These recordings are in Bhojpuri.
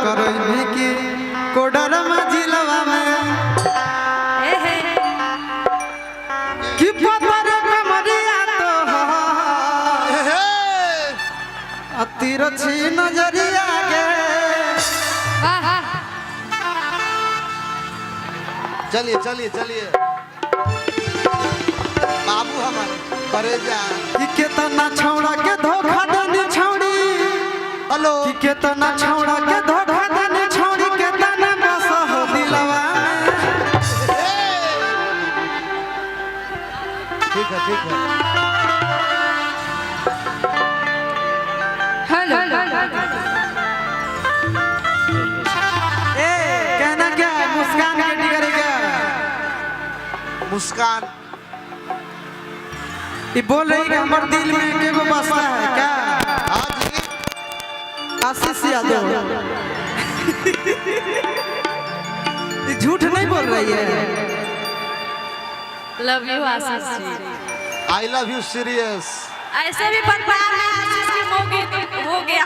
करैनी की कोडर मजिलवा में कि पतर कमरिया तो अतिर छी नजरिया गे। चलिए चलिए चलिए बाबू हमारे करे जा कि केतना छौड़ा के धोखा देनी छौड़ी। हेलो कि केतना छौड़ा के धोखा देनी छौड़ी केतना बस हो दिलवा में। ठीक है ठीक है। हेलो ए कहना क्या है मुस्कान के टिकरे क्या मुस्कान ये बोल रही कि हमारे दिल में के वो बसता है क्या हाँ जी आशीष यादव। ये झूठ नहीं बोल रही है। Love you Ashish ji. I love you serious. ऐसे भी बदनाम है आशीष की हो गया।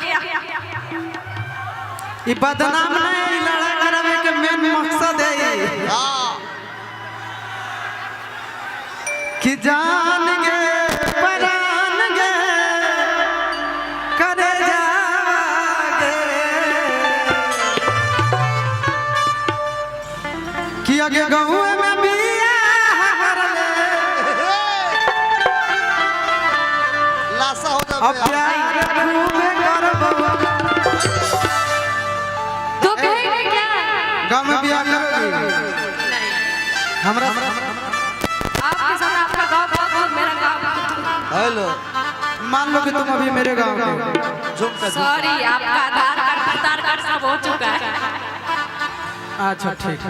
ये बदनाम नहीं ये लड़ाई करावे के मेन मकसद है ये हाँ कि जान गे परान गे करे जागे कि आगे गाँव में बिया हरले लाशा हो अब जाए प्यार खूबे करबो। तो कहेंगे क्या? गाँव में बिया करोगी नहीं। हमरा आपके साथ आपका गाँव बहुत मेरा गाँव। हेलो मान लो कि तुम अभी मेरे गाँव के झुमका सॉरी आपका आधार कार्ड सब हो चुका है। अच्छा ठीक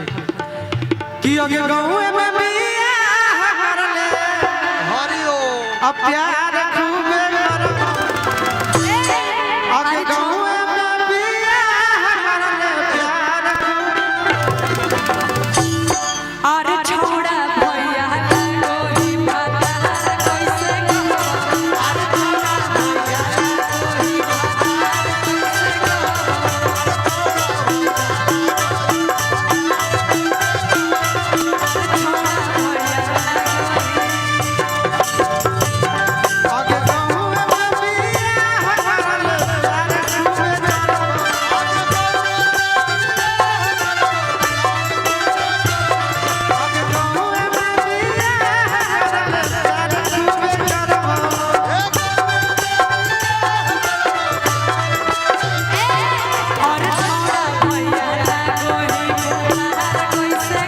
कि आगे गाँव में बिया हरले हरिओ अब प्यार खूबे करबो। आगे गाँव में बिया हरले प्यार और छोड़ा भैया कोई पता कैसे आगे गाँव में बिया हरले प्यार खूबे आगे गाँव में बिया हरले प्यार खूबे करबो। और छोड़ा भैया कोई पता कैसे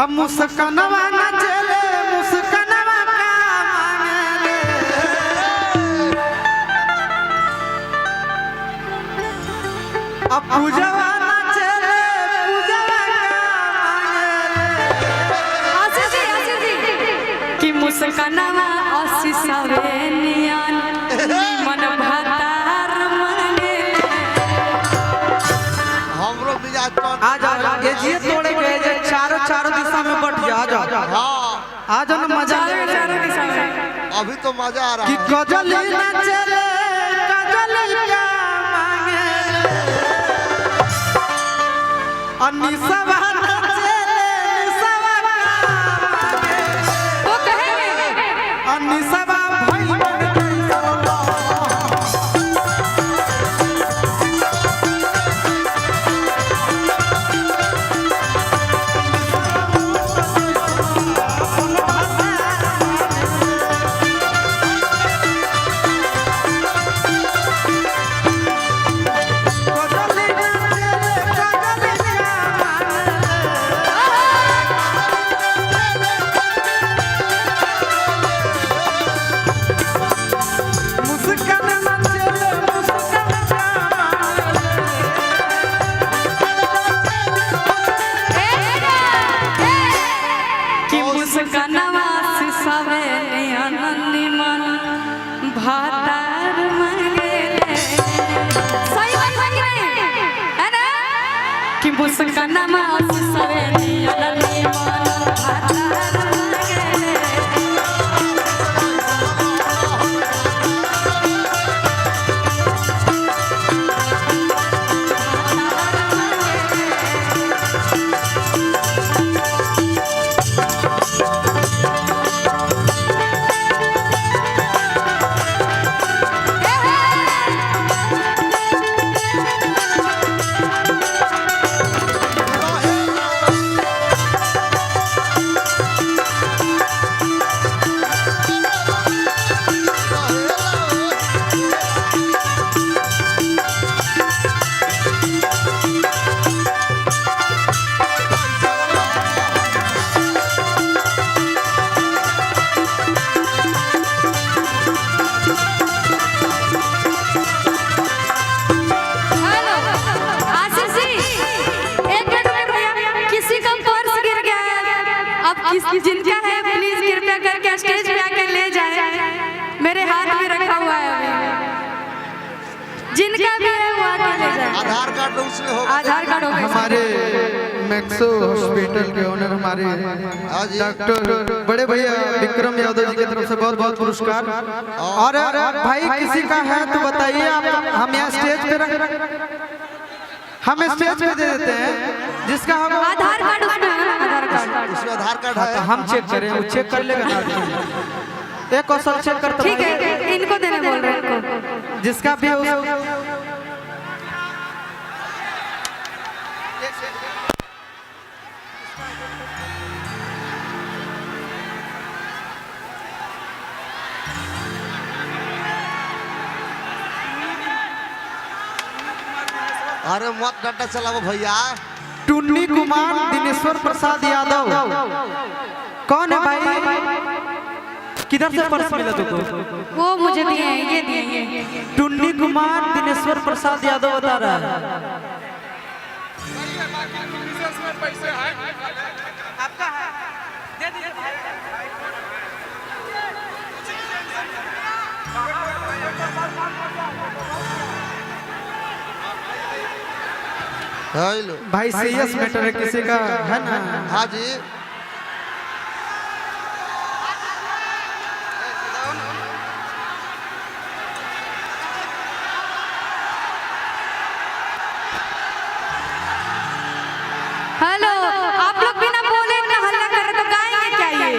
अब मुस्कानवा न चले मुस्कानवा का मांगे अब पूजवा न चले पूजवा का मांगे कि मुस्कानवा आशीषवे नियन मन भतार मांगे। हमरो मिजाज तो आ जाओ ये जी तोड़े के जे चारों दिशा में बढ़ जा आ जाओ हाँ आ जाओ ना मजा ले अभी तो मजा आ रहा कि है गजली न चले गजली का मांगे अनिसवा न चले निसवा का मांगे वो कहेंगे अनिसवा भाई मन कैसा मुस्कान न चले मुस्कान का कि मुस्कानवा से सवे आनंदी मन भातार मंगेले सही बात है कि नहीं है ना कि मुस्कानवा से सवे आनंदी मन भातार मंगेले जिनका है प्लीज कृपया करके स्टेज पे आकर ले जाए मेरे हाथ में रखा हुआ है अभी जिनका भी है वो आके ले जाए आधार कार्ड उसमें होगा आधार कार्ड होगा हमारे मैक्सो हॉस्पिटल के ओनर हमारे डॉक्टर बड़े भैया विक्रम यादव जी की तरफ से बहुत बहुत पुरस्कार। और भाई किसी का है तो बताइए आप, हम यहाँ स्टेज पे हम स्टेज पे दे देते हैं जिसका होगा आधार कार्ड उसमें है ना आधार कार्ड उसमें आधार कार्ड है हम चेक करें, वो चेक कर लेगा ना एक कौशल चेक करता ठीक है इनको देने बोल रहे हैं इनको जिसका भी हो अरे मत डंडा चलाओ भैया। टुन्नी कुमार दिनेश्वर प्रसाद यादव कौन है भाई? किधर से पर्स मिला तुमको? वो मुझे दिए हैं, ये दिए हैं। टुन्नी कुमार दिनेश्वर प्रसाद यादव बता रहा है। आपका है दे दीजिए भाई। हेलो भाई सीरियस मैटर है, किसी का है ना? हाँ जी हेलो, आप लोग बिना बोले ना हल्ला कर रहे तो गाएंगे क्या ये?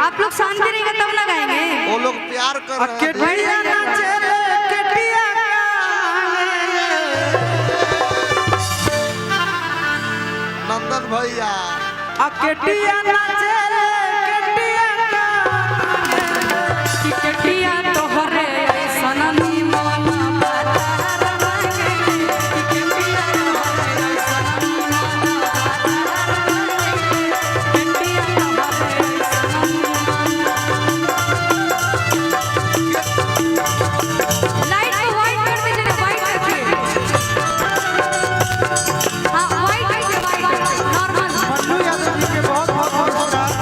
आप लोग शांति रहेंगे तब ना गाएंगे। वो लोग प्यार कर रहे हैं। केटिया नाचे रे, केटिया नंदन भैया केटिया नाचे रे, केटिया कि कटिया तोहरे ऐसन निमन बातार मांगे, कि कटिया तोहरे ऐसन निमन बातार मांगे, कटिया तोहरे ऐसन निमन। लाइट को वाइट कर दीजिए ना, वाइट रखिए। हाँ वाइट रखिए, वाइट नॉर्मल। मन्नू यादव जी के बहुत बहुत पुरस्कार।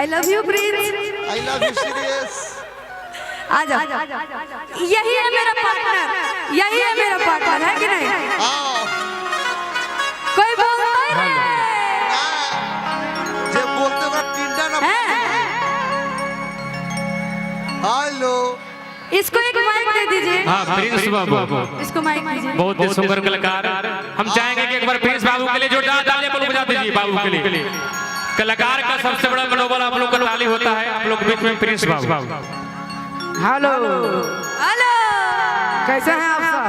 I love you Prince. I love you serious. आ जा। यही है मेरा पार्टनर, यही है मेरा पार्टनर, है कि नहीं? कोई बोलता ही नहीं जे बोलते वक्त टिंडा ना। हेलो, इसको एक माइक दे दीजिए। हाँ प्रिंस बाबू, इसको माइक दीजिए। बहुत ही सुंदर कलाकार। हम चाहेंगे कि एक बार प्रिंस बाबू के लिए जोरदार तालियां बजा दीजिए। बाबू के लिए कलाकार का सबसे बड़ा मनोबल आप लोग का ताली होता है। आप लोग बीच में प्रिंस बाबू। हेलो हेलो, कैसे हैं आप सब?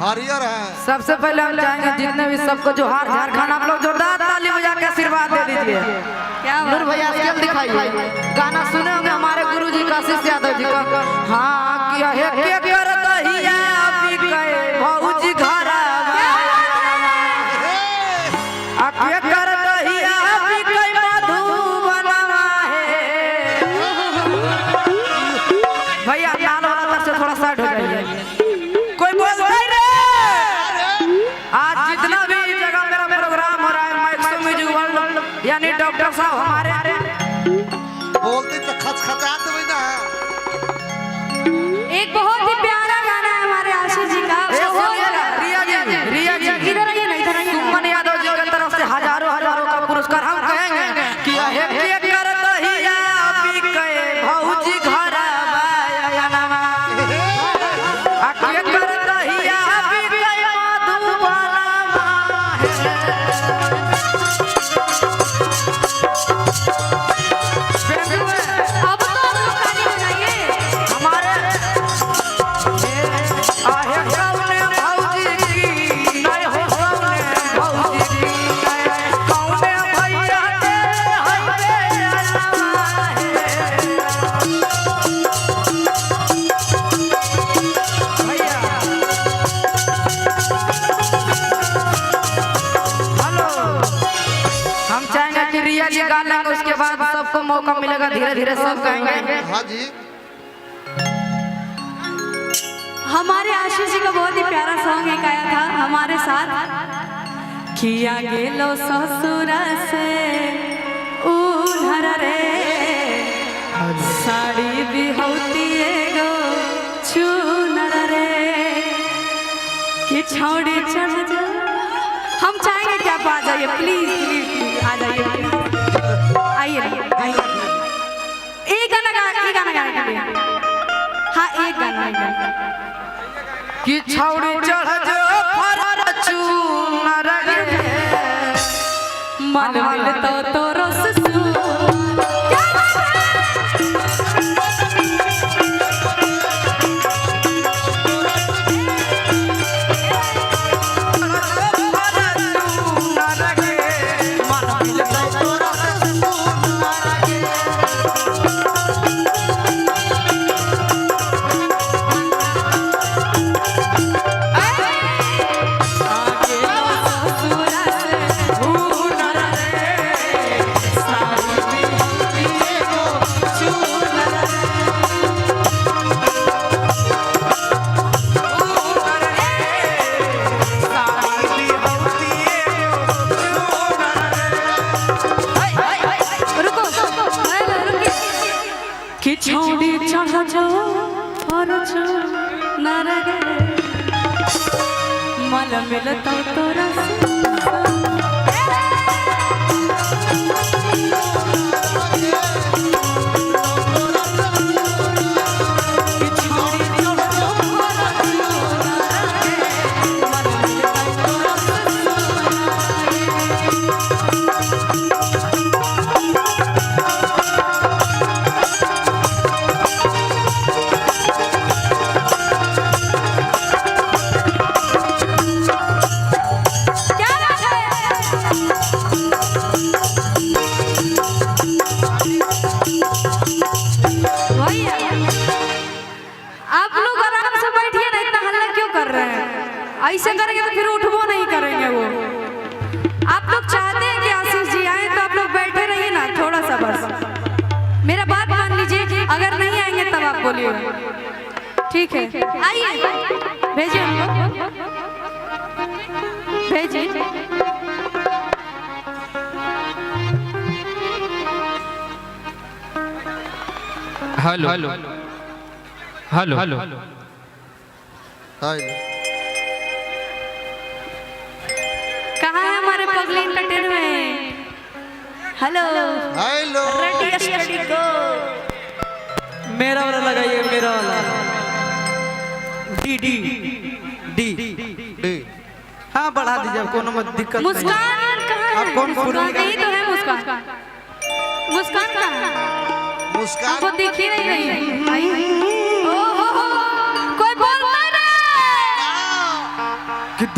हरियर है। सबसे पहले हम चाहेंगे जितने भी सबको जो हार झारखंड, आप लोग जोरदार ताली बजा के आशीर्वाद दे दीजिए। क्या नूर भैया स्केल दिखाइए। गाना सुने होंगे हमारे गुरुजी काशीष यादव जी का। हाँ किया है के कर दहिया अभी गए भौजी घर आ के कर दहिया अभी गए मधुबनवा है। भैया नाल वाला तरफ से थोड़ा साइड हो जाइए। कोई बोल नहीं रे। आज जितना भी जगह मेरा प्रोग्राम हो रहा है मैक्सो म्यूजिक वर्ल्ड यानी डॉक्टर साहब हमारे बोलते तो खचखचा देवे ना। एक बहुत ही प्यारा गाना है हमारे आशीष जी का। रिया जी इधर आइए ना, इधर आइए। सुमन यादव जी की तरफ से हजारों हजारों का पुरस्कार हम कहेंगे कि ये कर दहिया अभी गए भौजी घर बायनवा आ के कर दहिया अभी गए मधुबनवा है। अब तो आप लोग ताली बजाइए। हमारे आहे कौने भौजी की नहीं हो कौने भौजी की नहीं कौने भैया के हइबे अलवा है। भैया हेलो, हम चाहेंगे कि रिया जी गा लेंगे, उसके बाद सबको मौका मिलेगा, धीरे धीरे सब गाएंगे। हाँ जी। हमारे आशीष जी का बहुत ही प्यारा सॉन्ग एक आया था हमारे साथ। किया गेलो ससुर से उधर रे साड़ी भी होती एगो चुनर रे कि छोड़ी चढ़ जा। हम चाहेंगे कि आप आ जाइए प्लीज, प्लीज आ जाइए, आइए आइए। एक गाना गा के लिए। हाँ एक गाना। कि छौड़ी चढ़ जो फरर चूनर गे मन मिल तो रस छोड़ी चढ़ जाओ और नर गे मल मिलता तो रस ऐसे करेंगे तो फिर उठबो नहीं करेंगे वो। आप लोग चाहते हैं कि आशीष जी आए तो आप लोग बैठे रहिए ना थोड़ा सा, बस मेरा बात मान लीजिए। अगर नहीं आएंगे तब आप बोलिए, ठीक है? आइए भेजिए उनको, भेजिए। Hello hello hello hello hi कहाँ है हमारे पगली entertainment? Hello hello ready study go. मेरा वाला लगाइए, मेरा वाला डी डी डी डी हाँ बढ़ा दीजिए, कोनो मत दिक्कत नहीं। मुस्कान कहाँ है? आप कौन फूल मुस्कान यही तो है मुस्कान। मुस्कान कहाँ है? मुस्कान हमको दिख ही नहीं रही है।